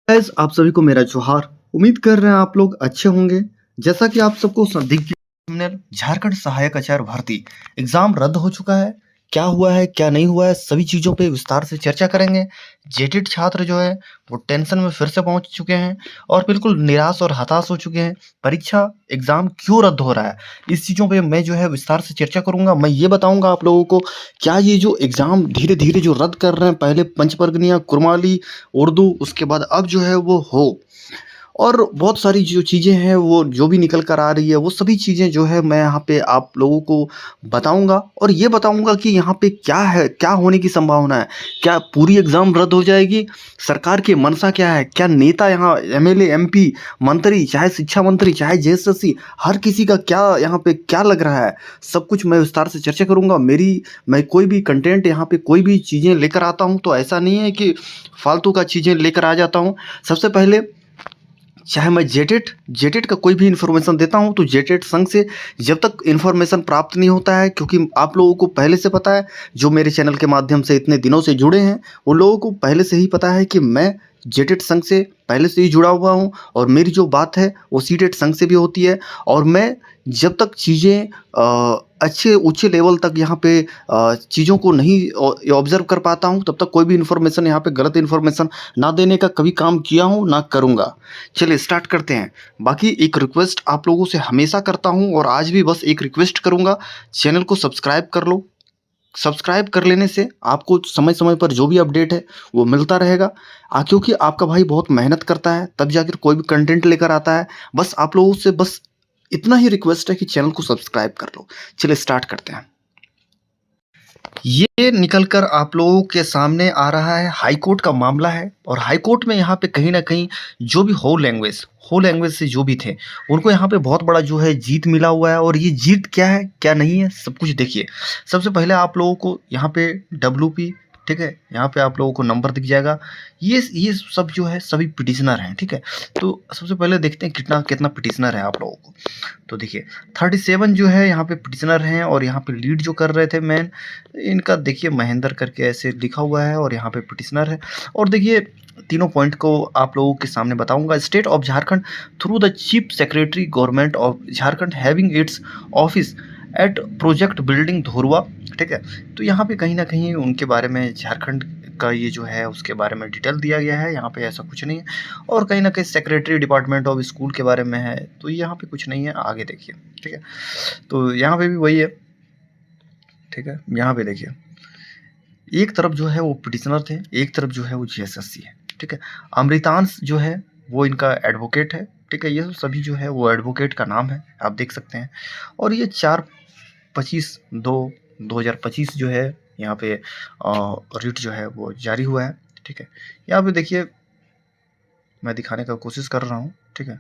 Guys आप सभी को मेरा जोहार। उम्मीद कर रहे हैं आप लोग अच्छे होंगे। जैसा कि आप सबको दिख हमने झारखंड सहायक आचार्य भर्ती एग्जाम रद्द हो चुका है। क्या हुआ है क्या नहीं हुआ है सभी चीज़ों पे विस्तार से चर्चा करेंगे। जेटेड छात्र जो है वो टेंशन में फिर से पहुंच चुके हैं और बिल्कुल निराश और हताश हो चुके हैं। परीक्षा एग्जाम क्यों रद्द हो रहा है इस चीज़ों पे मैं जो है विस्तार से चर्चा करूंगा। मैं ये बताऊंगा आप लोगों को क्या ये जो एग्जाम धीरे धीरे जो रद्द कर रहे हैं, पहले पंचपर्गनिया कुरमाली उर्दू, उसके बाद अब जो है वो हो, और बहुत सारी जो चीज़ें हैं वो जो भी निकल कर आ रही है वो सभी चीज़ें जो है मैं यहाँ पे आप लोगों को बताऊंगा। और ये बताऊंगा कि यहाँ पे क्या है, क्या होने की संभावना है, क्या पूरी एग्ज़ाम रद्द हो जाएगी, सरकार की मंशा क्या है, क्या नेता यहाँ एमएलए एमपी मंत्री चाहे शिक्षा मंत्री चाहे जेएसएससी हर किसी का क्या यहाँ पे क्या लग रहा है, सब कुछ मैं विस्तार से चर्चा करूंगा। मैं कोई भी कंटेंट यहाँ पे कोई भी चीज़ें लेकर आता हूँ तो ऐसा नहीं है कि फालतू का चीज़ें लेकर आ जाता हूँ। सबसे पहले चाहे मैं जेटेट का कोई भी इन्फॉर्मेशन देता हूं तो जेटेट संघ से जब तक इन्फॉर्मेशन प्राप्त नहीं होता है, क्योंकि आप लोगों को पहले से पता है, जो मेरे चैनल के माध्यम से इतने दिनों से जुड़े हैं उन लोगों को पहले से ही पता है कि मैं जेटेट संघ से पहले से ही जुड़ा हुआ हूं और मेरी जो बात है वो सीटेट संघ से भी होती है। और मैं जब तक चीज़ें अच्छे ऊंचे लेवल तक यहाँ पे चीज़ों को नहीं ऑब्जर्व कर पाता हूँ तब तक कोई भी इन्फॉर्मेशन यहाँ पे गलत इन्फॉर्मेशन ना देने का कभी काम किया हूँ ना करूँगा। चलिए स्टार्ट करते हैं। बाकी एक रिक्वेस्ट आप लोगों से हमेशा करता हूँ और आज भी बस एक रिक्वेस्ट करूँगा, चैनल को सब्सक्राइब कर लो। सब्सक्राइब कर लेने से आपको समय समय पर जो भी अपडेट है वो मिलता रहेगा। क्योंकि आपका भाई बहुत मेहनत करता है तब जाकर कोई भी कंटेंट लेकर आता है। बस आप लोगों से बस इतना ही रिक्वेस्ट है कि चैनल को सब्सक्राइब कर लो। चलिए स्टार्ट करते हैं। ये निकलकर आप लोगों के सामने आ रहा है हाई कोर्ट का मामला है और हाई कोर्ट में यहाँ पे कहीं ना कहीं जो भी हो लैंग्वेज से जो भी थे उनको यहाँ पे बहुत बड़ा जो है जीत मिला हुआ है। और ये जीत क्या है क्या नहीं है सब कुछ देखिए। सबसे पहले आप लोगों को यहाँ पे WP, ठीक है, यहाँ पे आप लोगों को नंबर दिख जाएगा। ये सब जो है सभी पिटिशनर हैं, ठीक है। तो सबसे पहले देखते हैं कितना कितना पिटिशनर है आप लोगों को। तो देखिए 37 जो है यहाँ पे पिटिशनर हैं और यहाँ पे लीड जो कर रहे थे मैन, इनका देखिए महेंद्र करके ऐसे लिखा हुआ है और यहाँ पे पिटिशनर है। और देखिए तीनों पॉइंट को आप लोगों के सामने बताऊंगा। State of Jharkhand through the chief secretary government of Jharkhand having its office at project building Dhurwa, ठीक है। तो यहाँ पे कहीं ना कहीं उनके बारे में झारखंड का ये जो है उसके बारे में डिटेल दिया गया है, यहाँ पे ऐसा कुछ नहीं है। और कहीं ना कहीं सेक्रेटरी डिपार्टमेंट ऑफ स्कूल के बारे में है, तो यहाँ पे कुछ नहीं है, आगे देखिए, ठीक है। तो यहाँ पे भी वही है, ठीक है। यहाँ पे देखिए एक तरफ जो है वो पिटिशनर थे, एक तरफ जो है वो जेएसएससी है, ठीक है। अमृतांश जो है वो इनका एडवोकेट है, ठीक है। ये सभी जो है वो एडवोकेट का नाम है, आप देख सकते हैं। और ये 4/25/2025 जो है यहाँ पे रिट जो है वो जारी हुआ है, ठीक है। यहाँ पे देखिए मैं दिखाने का कोशिश कर रहा हूँ, ठीक है।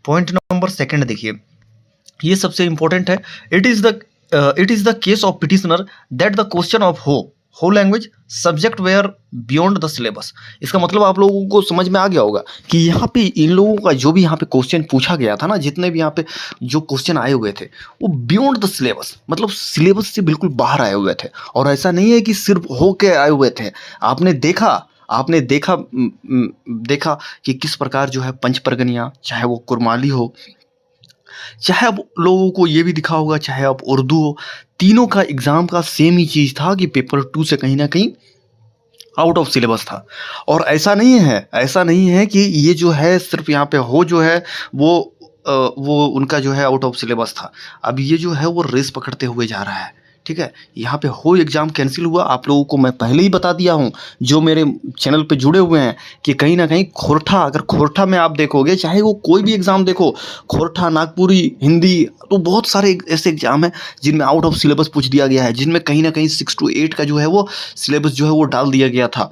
पॉइंट नंबर सेकंड देखिए, ये सबसे इंपॉर्टेंट है। It is the case of petitioner that the question of Ho language subject were beyond the syllabus. इसका मतलब आप लोगों को समझ में आ गया होगा कि यहाँ पे इन लोगों का जो भी यहाँ पे क्वेश्चन पूछा गया था ना, जितने भी यहाँ पे जो क्वेश्चन आए हुए थे वो बियॉन्ड द सिलेबस, मतलब सिलेबस से बिल्कुल बाहर आए हुए थे। और ऐसा नहीं है कि सिर्फ हो के आए हुए थे। आपने देखा कि किस प्रकार जो है पंचपरगनिया, चाहे वो कुरमाली हो, चाहे अब लोगों को ये भी दिखा होगा चाहे अब उर्दू हो, तीनों का एग्जाम का सेम ही चीज था कि पेपर 2 से कहीं ना कहीं आउट ऑफ सिलेबस था। और ऐसा नहीं है कि ये जो है सिर्फ यहाँ पे हो जो है वो उनका जो है आउट ऑफ सिलेबस था। अब ये जो है वो रेस पकड़ते हुए जा रहा है, ठीक है। यहाँ पे हो एग्जाम कैंसिल हुआ, आप लोगों को मैं पहले ही बता दिया हूँ जो मेरे चैनल पे जुड़े हुए हैं कि कहीं ना कहीं खोरठा, अगर खोरठा में आप देखोगे चाहे वो कोई भी एग्जाम देखो, खोरठा, नागपुरी, हिंदी, तो बहुत सारे ऐसे एग्जाम हैं जिनमें आउट ऑफ सिलेबस पूछ दिया गया है, जिनमें कहीं ना कहीं 6 to 8 का जो है वो सिलेबस जो है वो डाल दिया गया था।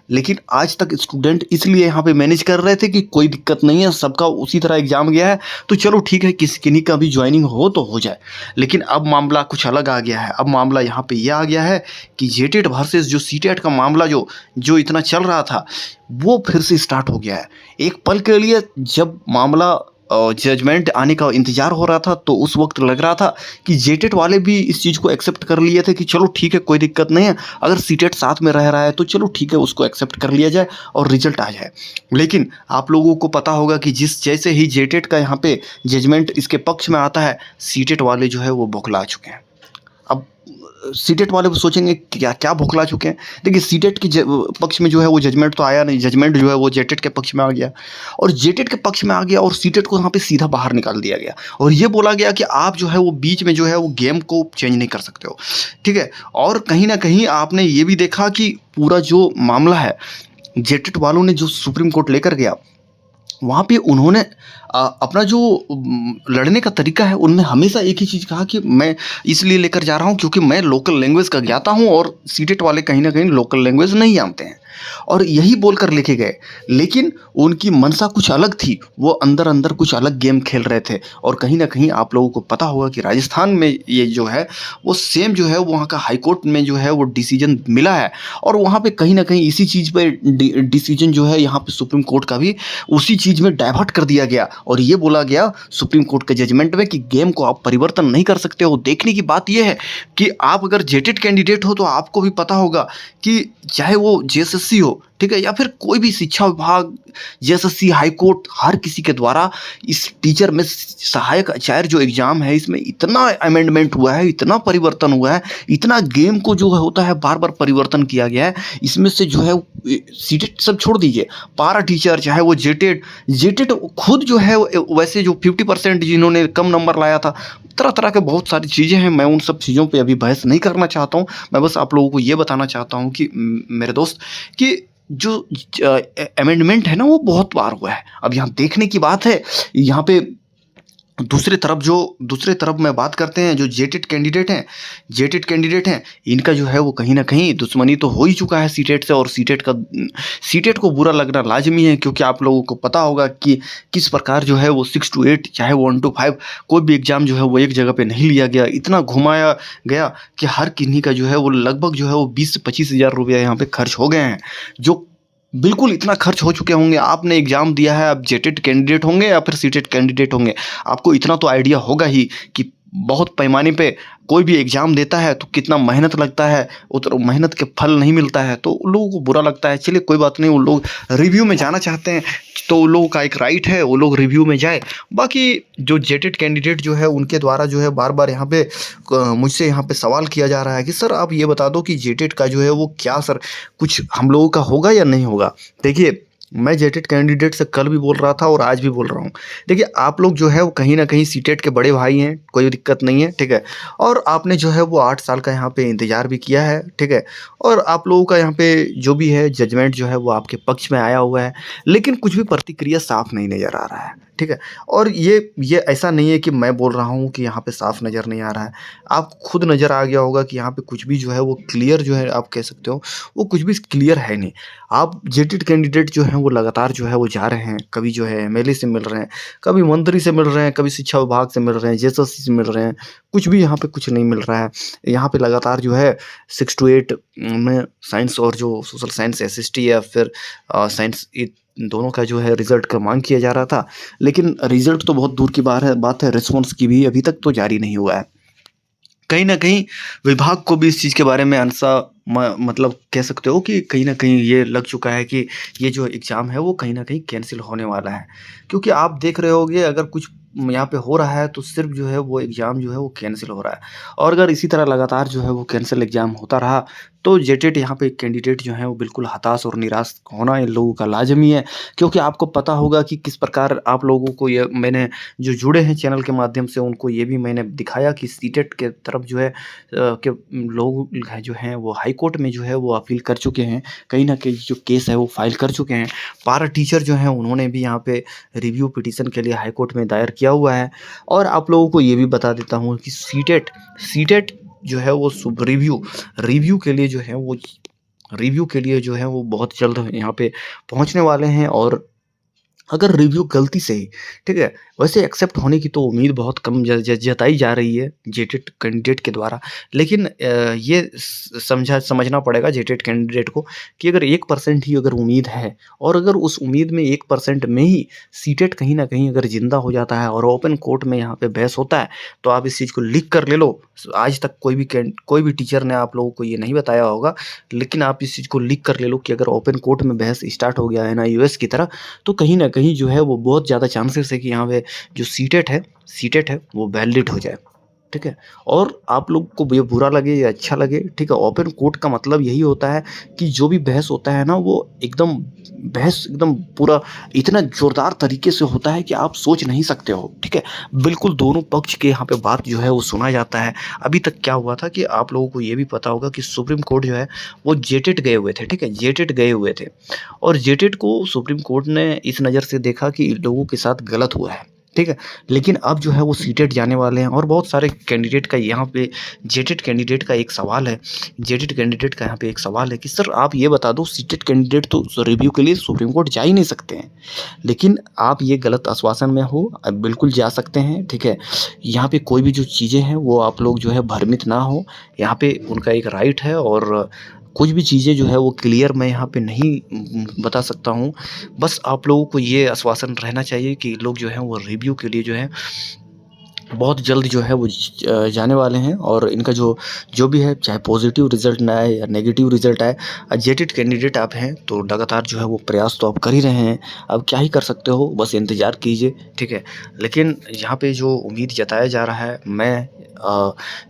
लेकिन आज तक स्टूडेंट इसलिए यहाँ पे मैनेज कर रहे थे कि कोई दिक्कत नहीं है, सबका उसी तरह एग्जाम गया है तो चलो ठीक है, किन्हीं का भी ज्वाइनिंग हो तो हो जाए। लेकिन अब मामला कुछ अलग आ गया है। अब मामला यहाँ पे यह आ गया है कि जेटेट वर्सेस जो सीटेट का मामला जो इतना चल रहा था वो फिर से स्टार्ट हो गया है। एक पल के लिए जब मामला जजमेंट आने का इंतज़ार हो रहा था, तो उस वक़्त लग रहा था कि जेटेट वाले भी इस चीज़ को एक्सेप्ट कर लिए थे कि चलो ठीक है, कोई दिक्कत नहीं है। अगर सीटेट साथ में रह रहा है तो चलो ठीक है, उसको एक्सेप्ट कर लिया जाए और रिज़ल्ट आ जाए। लेकिन आप लोगों को पता होगा कि जिस जैसे ही जेटेट का यहाँ पे जजमेंट इसके पक्ष में आता है, सीटेट वाले जो है वो बौखला चुके हैं। अब सीटेट वाले वो सोचेंगे क्या क्या बौखला चुके हैं। देखिए, सीटेट के पक्ष में जो है वो जजमेंट तो आया नहीं, जजमेंट जो है वो जेटेट के पक्ष में आ गया और जेटेट के पक्ष में आ गया और सीटेट को यहाँ पे सीधा बाहर निकाल दिया गया और ये बोला गया कि आप जो है वो बीच में जो है वो गेम को चेंज नहीं कर सकते हो, ठीक है। और कहीं ना कहीं आपने ये भी देखा कि पूरा जो मामला है, जेटेट वालों ने जो सुप्रीम कोर्ट लेकर गया, वहाँ पे उन्होंने अपना जो लड़ने का तरीका है, उनमें हमेशा एक ही चीज़ कहा कि मैं इसलिए लेकर जा रहा हूँ क्योंकि मैं लोकल लैंग्वेज का ज्ञाता हूँ और सीटेट वाले कहीं ना कहीं लोकल लैंग्वेज नहीं जानते हैं और यही बोलकर लेके गए। लेकिन उनकी मनसा कुछ अलग थी, वो अंदर अंदर कुछ अलग गेम खेल रहे थे और कहीं ना कहीं आप लोगों को पता होगा कि राजस्थान में ये जो है वो सेम जो है वहाँ का हाई कोर्ट में जो है वो डिसीजन मिला है और वहाँ पे कहीं ना कहीं इसी चीज़ पे डिसीजन जो है यहाँ पे सुप्रीम कोर्ट का भी उसी चीज़ में डाइवर्ट कर दिया गया और ये बोला गया सुप्रीम कोर्ट के जजमेंट में कि गेम को आप परिवर्तन नहीं कर सकते हो। देखने की बात यह है कि आप अगर जेटेड कैंडिडेट हो तो आपको भी पता होगा कि चाहे वो जेएसएससी हो, ठीक है, या फिर कोई भी शिक्षा विभाग, जेएसएससी, हाई कोर्ट, हर किसी के द्वारा इस टीचर में सहायक आचार्य जो एग्जाम है इसमें इतना अमेंडमेंट हुआ है, इतना परिवर्तन हुआ है, इतना गेम को जो होता है बार बार परिवर्तन किया गया है। इसमें से जो है सीटेट सब छोड़ दीजिए, पारा टीचर चाहे वो जेटेड जेटेड खुद जो है वैसे जो 50% जिन्होंने कम नंबर लाया था, तरह तरह के बहुत सारी चीज़ें हैं। मैं उन सब चीज़ों पे अभी बहस नहीं करना चाहता हूँ। मैं बस आप लोगों को ये बताना चाहता हूँ कि मेरे दोस्त कि जो अमेंडमेंट है ना वो बहुत बार हुआ है। अब यहाँ देखने की बात है, यहाँ पे दूसरे तरफ में बात करते हैं जो जेटेड कैंडिडेट हैं, इनका जो है वो कहीं ना कहीं दुश्मनी तो हो ही चुका है सीटेट से और सीटेट को बुरा लगना लाजमी है क्योंकि आप लोगों को पता होगा कि किस प्रकार जो है वो 6 to 8 चाहे वो 1 to 5 कोई भी एग्जाम जो है वो एक जगह पे नहीं लिया गया, इतना घुमाया गया कि हर किन्हीं का जो है वो लगभग जो है वो 20 से 25 हज़ार रुपया यहाँ पे खर्च हो गए हैं, जो बिल्कुल इतना खर्च हो चुके होंगे। आपने एग्ज़ाम दिया है, आप जेटेड कैंडिडेट होंगे या फिर सीटेड कैंडिडेट होंगे, आपको इतना तो आइडिया होगा ही कि बहुत पैमाने पे कोई भी एग्ज़ाम देता है तो कितना मेहनत लगता है, उतना मेहनत के फल नहीं मिलता है तो उन लोगों को बुरा लगता है। चलिए कोई बात नहीं, उन लोग रिव्यू में जाना चाहते हैं तो उन लोगों का एक राइट है, वो लोग रिव्यू में जाए। बाकी जो जेटेड कैंडिडेट जो है उनके द्वारा जो है बार बार यहाँ पे मुझसे यहाँ पे सवाल किया जा रहा है कि सर आप ये बता दो कि जेटेड का जो है वो क्या सर कुछ हम लोगों का होगा या नहीं होगा। देखिए, मैं जेटेड कैंडिडेट से कल भी बोल रहा था और आज भी बोल रहा हूँ। देखिए, आप लोग जो है वो कहीं ना कहीं सीटेट के बड़े भाई हैं, कोई दिक्कत नहीं है, ठीक है। और आपने जो है वो 8 साल का यहाँ पे इंतज़ार भी किया है, ठीक है। और आप लोगों का यहाँ पे जो भी है जजमेंट जो है वो आपके पक्ष में आया हुआ है, लेकिन कुछ भी प्रतिक्रिया साफ नहीं नज़र आ रहा है, ठीक है। और ये ऐसा नहीं है कि मैं बोल रहा हूँ कि यहाँ पे साफ नज़र नहीं आ रहा है, आपको खुद नज़र आ गया होगा कि यहाँ पे कुछ भी जो है वो क्लियर जो है आप कह सकते हो वो कुछ भी क्लियर है नहीं। आप जेटेड कैंडिडेट जो हैं वो लगातार जो है वो जा रहे हैं, कभी जो है एमएलए से मिल रहे हैं, कभी मंत्री से मिल रहे हैं, कभी शिक्षा विभाग से मिल रहे हैं, जेएसएससी से मिल रहे हैं, कुछ भी यहाँ पे कुछ नहीं मिल रहा है। यहाँ पे लगातार जो है 6 to 8 में साइंस और जो सोशल साइंस एसएसटी या फिर साइंस दोनों का जो है रिजल्ट का मांग किया जा रहा था, लेकिन रिजल्ट तो बहुत दूर की बात है, रिस्पॉन्स की भी अभी तक तो जारी नहीं हुआ है। कहीं ना कहीं विभाग को भी इस चीज़ के बारे में मतलब कह सकते हो कि कहीं ना कहीं ये लग चुका है कि ये जो एग्ज़ाम है वो कहीं ना कहीं कैंसिल होने वाला है, क्योंकि आप देख रहे होगे अगर कुछ यहाँ पे हो रहा है तो सिर्फ जो है वो एग्ज़ाम जो है वो कैंसिल हो रहा है। और अगर इसी तरह लगातार जो है वो कैंसिल एग्ज़ाम होता रहा तो जेटेड यहाँ पे कैंडिडेट जो हैं वो बिल्कुल हताश और निराश होना इन लोगों का लाजमी है, क्योंकि आपको पता होगा कि किस प्रकार आप लोगों को ये मैंने जो जुड़े हैं चैनल के माध्यम से उनको ये भी मैंने दिखाया कि सीटेट के तरफ जो है के लोग जो हैं वो हाई कोर्ट में जो है वो अपील कर चुके हैं, कहीं ना कहीं जो केस है वो फाइल कर चुके हैं। पारा टीचर जो हैं उन्होंने भी यहाँ पे रिव्यू पिटीशन के लिए हाई कोर्ट में दायर किया हुआ है। और आप लोगों को ये भी बता देता हूँ कि सीटेट जो है वो रिव्यू के लिए जो है वो बहुत जल्द यहाँ पे पहुँचने वाले हैं और अगर रिव्यू गलती से ही, ठीक है, वैसे एक्सेप्ट होने की तो उम्मीद बहुत कम जताई जा रही है जेटेड कैंडिडेट के द्वारा। लेकिन ये समझना पड़ेगा जेटेड कैंडिडेट को कि अगर 1% ही अगर उम्मीद है और अगर उस उम्मीद में 1% में ही सीटेट कहीं ना कहीं अगर जिंदा हो जाता है और ओपन कोर्ट में यहाँ पे बहस होता है, तो आप इस चीज़ को लिख कर ले लो। आज तक कोई भी टीचर ने आप लोगों को ये नहीं बताया होगा, लेकिन आप इस चीज़ को लिख कर ले लो कि अगर ओपन कोर्ट में बहस स्टार्ट हो गया है ना यूएस की तरह, तो कहीं न कहीं जो है वो बहुत ज़्यादा चांसेस है कि यहाँ पे जो सीटेट है वो वैलिड हो जाए, ठीक है? और आप लोग को ये बुरा लगे या अच्छा लगे, ठीक है? ओपन कोर्ट का मतलब यही होता है कि जो भी बहस होता है ना, वो एकदम पूरा इतना ज़ोरदार तरीके से होता है कि आप सोच नहीं सकते हो, ठीक है? बिल्कुल दोनों पक्ष के यहाँ पे बात जो है वो सुना जाता है। अभी तक क्या हुआ था कि आप लोगों को ये भी पता होगा कि सुप्रीम कोर्ट जो है वो जेटेट गए हुए थे, ठीक है? जेटेट गए हुए थे और जेटेट को सुप्रीम कोर्ट ने इस नज़र से देखा कि इन लोगों के साथ गलत हुआ है, ठीक है? लेकिन अब जो है वो सीटेट जाने वाले हैं और बहुत सारे कैंडिडेट का यहाँ पे जेटेट कैंडिडेट का एक सवाल है, जेटेट कैंडिडेट का यहाँ पे एक सवाल है कि सर आप ये बता दो, सीटेट कैंडिडेट तो रिव्यू के लिए सुप्रीम कोर्ट जा ही नहीं सकते हैं, लेकिन आप ये गलत आश्वासन में हो, आप बिल्कुल जा सकते हैं, ठीक है? यहाँ पे कोई भी जो चीज़ें हैं वो आप लोग जो है भ्रमित ना हो, यहाँ पे उनका एक राइट है और कुछ भी चीज़ें जो है वो क्लियर मैं यहाँ पे नहीं बता सकता हूँ। बस आप लोगों को ये आश्वासन रहना चाहिए कि लोग जो हैं वो रिव्यू के लिए जो है बहुत जल्द जो है वो जाने वाले हैं और इनका जो भी है, चाहे पॉजिटिव रिज़ल्ट ना आए या नेगेटिव रिज़ल्ट आए, जेटेड कैंडिडेट आप हैं तो लगातार जो है वो प्रयास तो आप कर ही रहे हैं। अब क्या ही कर सकते हो, बस इंतज़ार कीजिए, ठीक है? लेकिन यहाँ पे जो उम्मीद जताया जा रहा है, मैं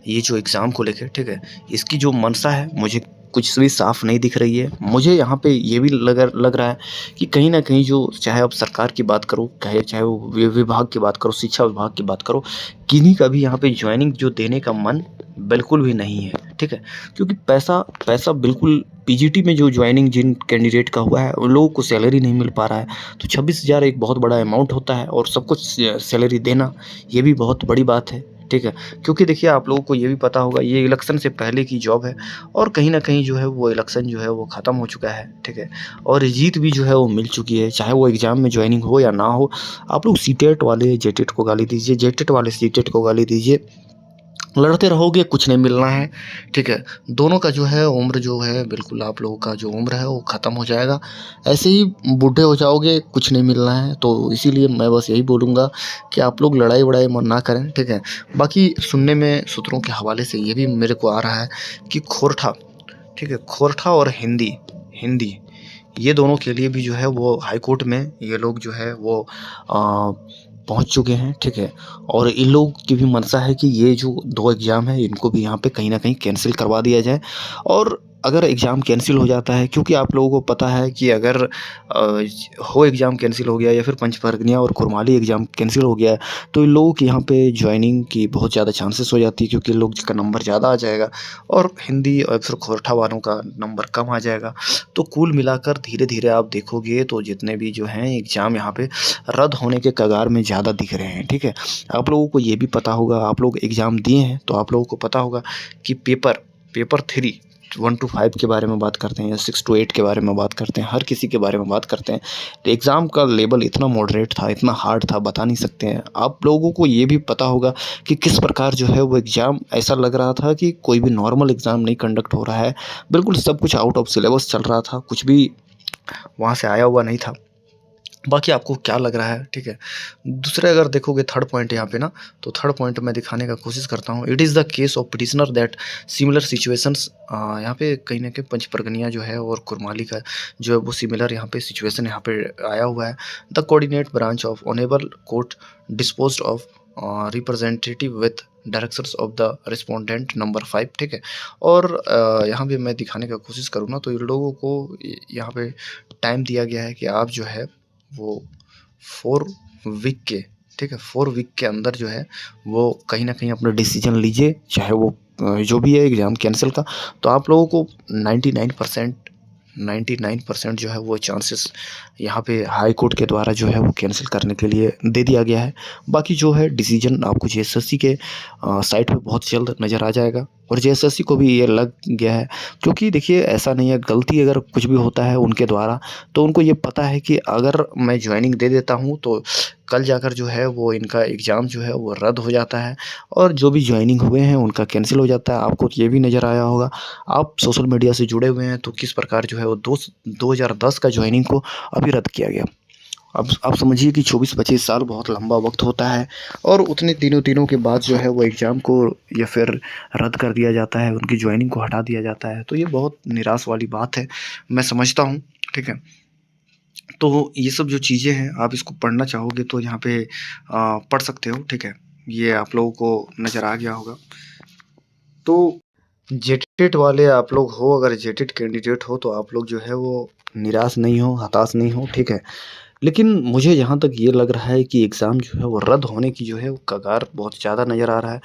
ये जो एग्ज़ाम को लेके, ठीक है, इसकी जो मंशा है मुझे कुछ भी साफ़ नहीं दिख रही है। मुझे यहाँ पे ये भी लग रहा है कि कहीं न कहीं जो चाहे आप सरकार की बात करो, चाहे वो विभाग की बात करो, शिक्षा विभाग की बात करो, किन्हीं का भी यहाँ पे जॉइनिंग जो देने का मन बिल्कुल भी नहीं है, ठीक है? क्योंकि पैसा बिल्कुल पीजीटी में जो जॉइनिंग जिन कैंडिडेट का हुआ है, उन लोगों को सैलरी नहीं मिल पा रहा है। तो 26,000 एक बहुत बड़ा अमाउंट होता है और सबको सैलरी देना, ये भी बहुत बड़ी बात है, ठीक है? क्योंकि देखिए आप लोगों को ये भी पता होगा ये इलेक्शन से पहले की जॉब है और कहीं न कहीं जो है वो इलेक्शन जो है वो ख़त्म हो चुका है, ठीक है? और जीत भी जो है वो मिल चुकी है, चाहे वो एग्ज़ाम में जॉइनिंग हो या ना हो। आप लोग सीटेट वाले जेटेट को गाली दीजिए, जेटेट वाले सीटेट को गाली दीजिए। लड़ते रहोगे कुछ नहीं मिलना है, ठीक है? दोनों का जो है उम्र जो है बिल्कुल आप लोगों का जो उम्र है वो ख़त्म हो जाएगा। ऐसे ही बूढ़े हो जाओगे, कुछ नहीं मिलना है। तो इसीलिए मैं बस यही बोलूँगा कि आप लोग लड़ाई-वड़ाई ना करें, ठीक है? बाकी सुनने में सूत्रों के हवाले से ये भी मेरे को आ रहा है कि खोरठा, ठीक है? खोरठा और हिंदी हिंदी ये दोनों के लिए भी जो है वो हाई कोर्ट में ये लोग जो है वो पहुँच चुके हैं, ठीक है? और इन लोगों की भी मंशा है कि ये जो 2 एग्ज़ाम है इनको भी यहाँ पे कहीं न कहीं कैंसल करवा दिया जाए और अगर एग्ज़ाम कैंसल हो जाता है, क्योंकि आप लोगों को पता है कि अगर हो एग्ज़ाम कैंसल हो गया या फिर पंचपरगनिया और कुरमाली एग्ज़ाम कैंसल हो गया है, तो इन लोगों के यहाँ पे जॉइनिंग की बहुत ज़्यादा चांसेस हो जाती है क्योंकि इन लोग का नंबर ज़्यादा आ जाएगा और हिंदी और फिर खोरठा वालों का नंबर कम आ जाएगा। तो कुल मिलाकर धीरे-धीरे आप देखोगे तो जितने भी जो हैं एग्ज़ाम यहाँ पे रद्द होने के कगार में ज़्यादा दिख रहे हैं, ठीक है? आप लोगों को ये भी पता होगा, आप लोग एग्ज़ाम दिए हैं तो आप लोगों को पता होगा कि पेपर 3 1 to 5 के बारे में बात करते हैं या 6 to 8 के बारे में बात करते हैं, हर किसी के बारे में बात करते हैं। तो एग्ज़ाम का लेवल इतना मॉडरेट था, इतना हार्ड था, बता नहीं सकते हैं। आप लोगों को ये भी पता होगा कि किस प्रकार जो है वो एग्ज़ाम ऐसा लग रहा था कि कोई भी नॉर्मल एग्ज़ाम नहीं कंडक्ट हो रहा है। बिल्कुल सब कुछ आउट ऑफ सिलेबस चल रहा था, कुछ भी वहाँ से आया हुआ नहीं था। बाकी आपको क्या लग रहा है, ठीक है? दूसरे अगर देखोगे थर्ड पॉइंट यहाँ पे ना, तो थर्ड पॉइंट मैं दिखाने का कोशिश करता हूँ। It is the case of petitioner that similar situations, यहाँ पे कहीं न कहीं पंचपरगनिया जो है और कुरमाली का जो है वो सिमिलर यहाँ पे सिचुएशन यहाँ पे आया हुआ है। The coordinate branch of honourable court disposed of representative with directions of the respondent number 5, ठीक है? और यहाँ पे मैं दिखाने का कोशिश करूँ ना तो इन लोगों को यहाँ पे टाइम दिया गया है कि आप जो है वो 4 वीक के, ठीक है? 4 वीक के अंदर जो है वो कहीं न कहीं अपना डिसीजन लीजिए, चाहे वो जो भी है एग्ज़ाम कैंसल का। तो आप लोगों को 99% जो है वो चांसेस यहाँ पे हाई कोर्ट के द्वारा जो है वो कैंसिल करने के लिए दे दिया गया है। बाकी जो है डिसीजन आपको जेएसएससी के साइट पे बहुत जल्द नज़र आ जाएगा। और जेएसएससी को भी ये लग गया है, क्योंकि देखिए ऐसा नहीं है, गलती अगर कुछ भी होता है उनके द्वारा तो उनको ये पता है कि अगर मैं जॉइनिंग दे देता हूँ तो कल जाकर जो है वो इनका एग्ज़ाम जो है वो रद्द हो जाता है और जो भी जॉइनिंग हुए हैं उनका कैंसिल हो जाता है। आपको ये भी नज़र आया होगा, आप सोशल मीडिया से जुड़े हुए हैं तो किस प्रकार जो है वो 2010 का जॉइनिंग को अभी रद्द किया गया। अब आप समझिए कि 24-25 साल बहुत लंबा वक्त होता है और उतने दिनों के बाद जो है वो एग्ज़ाम को या फिर रद्द कर दिया जाता है, उनकी जॉइनिंग को हटा दिया जाता है, तो ये बहुत निराश वाली बात है, मैं समझता हूँ, ठीक है। तो ये सब जो चीज़ें हैं आप इसको पढ़ना चाहोगे तो यहाँ पे पढ़ सकते हो, ठीक है। ये आप लोगों को नज़र आ गया होगा। तो जेटेट वाले आप लोग हो, अगर जेटेट कैंडिडेट हो तो आप लोग जो है वो निराश नहीं हो, हताश नहीं हो, ठीक है। लेकिन मुझे जहाँ तक ये लग रहा है कि एग्ज़ाम जो है वो रद्द होने की जो है वो कगार बहुत ज़्यादा नज़र आ रहा है।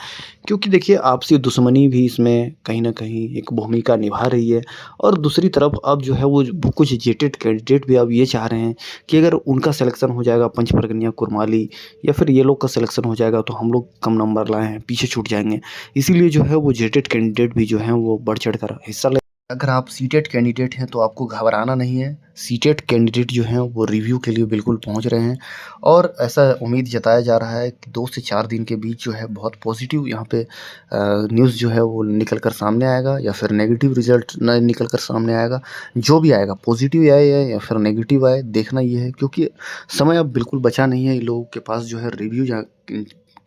क्योंकि देखिए आपसी दुश्मनी भी इसमें कहीं न कहीं एक भूमिका निभा रही है और दूसरी तरफ अब जो है वो कुछ जेटेड कैंडिडेट भी अब ये चाह रहे हैं कि अगर उनका सिलेक्शन हो जाएगा पंचपरगनिया, कुरमाली या फिर ये लोग का सिलेक्शन हो जाएगा तो हम लोग कम नंबर लाए हैं, पीछे छूट जाएँगे। इसीलिए जो है वो जेटेड कैंडिडेट भी जो हैं वो बढ़-चढ़ कर हिस्सा ले। अगर आप सीटेट कैंडिडेट हैं तो आपको घबराना नहीं है। सीटेट कैंडिडेट जो हैं वो रिव्यू के लिए बिल्कुल पहुंच रहे हैं और ऐसा उम्मीद जताया जा रहा है कि 2 से 4 दिन के बीच जो है बहुत पॉजिटिव यहाँ पे न्यूज़ जो है वो निकल कर सामने आएगा या फिर नेगेटिव रिज़ल्ट न निकल कर सामने आएगा। जो भी आएगा पॉजिटिव आए या फिर नेगेटिव आए, देखना ये है, क्योंकि समय अब बिल्कुल बचा नहीं है इन लोगों के पास जो है रिव्यू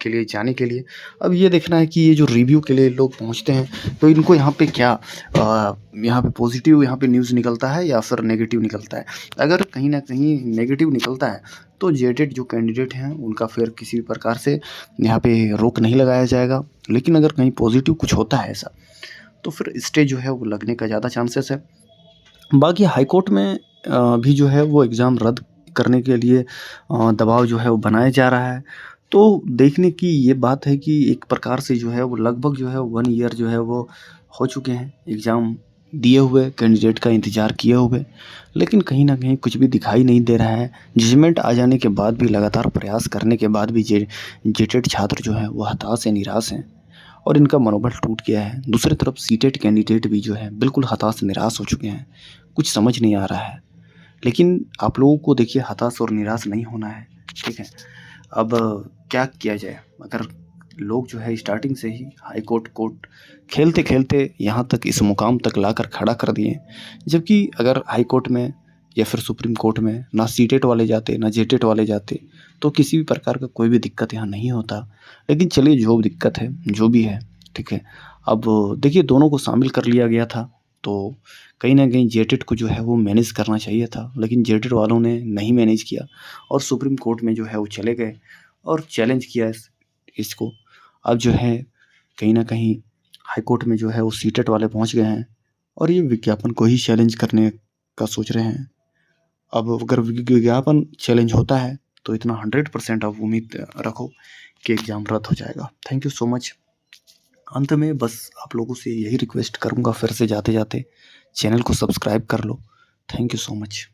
के लिए जाने के लिए। अब ये देखना है कि ये जो रिव्यू के लिए लोग पहुँचते हैं तो इनको यहाँ पे क्या यहाँ पे पॉजिटिव यहाँ पे न्यूज़ निकलता है या फिर नेगेटिव निकलता है। अगर कहीं न कहीं नेगेटिव निकलता है तो जेटेड जो कैंडिडेट हैं उनका फिर किसी भी प्रकार से यहाँ पे रोक नहीं लगाया जाएगा। लेकिन अगर कहीं पॉजिटिव कुछ होता है ऐसा, तो फिर स्टे जो है वो लगने का ज़्यादा चांसेस है। बाकी हाई कोर्ट में भी जो है वो एग्ज़ाम रद्द करने के लिए दबाव जो है वो बनाया जा रहा है। तो देखने की ये बात है कि एक प्रकार से जो है वो लगभग जो है 1 ईयर जो है वो हो चुके हैं एग्ज़ाम दिए हुए, कैंडिडेट का इंतज़ार किए हुए। लेकिन कहीं न कहीं कुछ भी दिखाई नहीं दे रहा है। जजमेंट आ जाने के बाद भी लगातार प्रयास करने के बाद भी जेटेड छात्र जो हैं वो हताश या निराश हैं और इनका मनोबल टूट गया है। दूसरी तरफ सीटेट कैंडिडेट भी जो है बिल्कुल हताश निराश हो चुके हैं। कुछ समझ नहीं आ रहा है। लेकिन आप लोगों को देखिए हताश और निराश नहीं होना है, ठीक है। अब क्या किया जाए? अगर लोग जो है स्टार्टिंग से ही हाई कोर्ट खेलते-खेलते यहाँ तक इस मुकाम तक लाकर खड़ा कर दिए। जबकि अगर हाई कोर्ट में या फिर सुप्रीम कोर्ट में ना सीटेट वाले जाते, ना जेटेट वाले जाते, तो किसी भी प्रकार का कोई भी दिक्कत यहाँ नहीं होता। लेकिन चलिए जो दिक्कत है, जो भी है, ठीक है। अब देखिए दोनों को शामिल कर लिया गया था, तो कहीं न कहीं जेटेट को जो है वो मैनेज करना चाहिए था, लेकिन जेटेट वालों ने नहीं मैनेज किया और सुप्रीम कोर्ट में जो है वो चले गए और चैलेंज किया इसको। अब जो है कहीं न कहीं हाई कोर्ट में जो है वो सीटेट वाले पहुँच गए हैं और ये विज्ञापन को ही चैलेंज करने का सोच रहे हैं। अब अगर विज्ञापन चैलेंज होता है तो इतना 100% आप उम्मीद रखो कि एग्ज़ाम रद्द हो जाएगा। Thank you so much. अंत में बस आप लोगों से यही रिक्वेस्ट करूँगा फिर से जाते-जाते, चैनल को सब्सक्राइब कर लो। Thank you so much.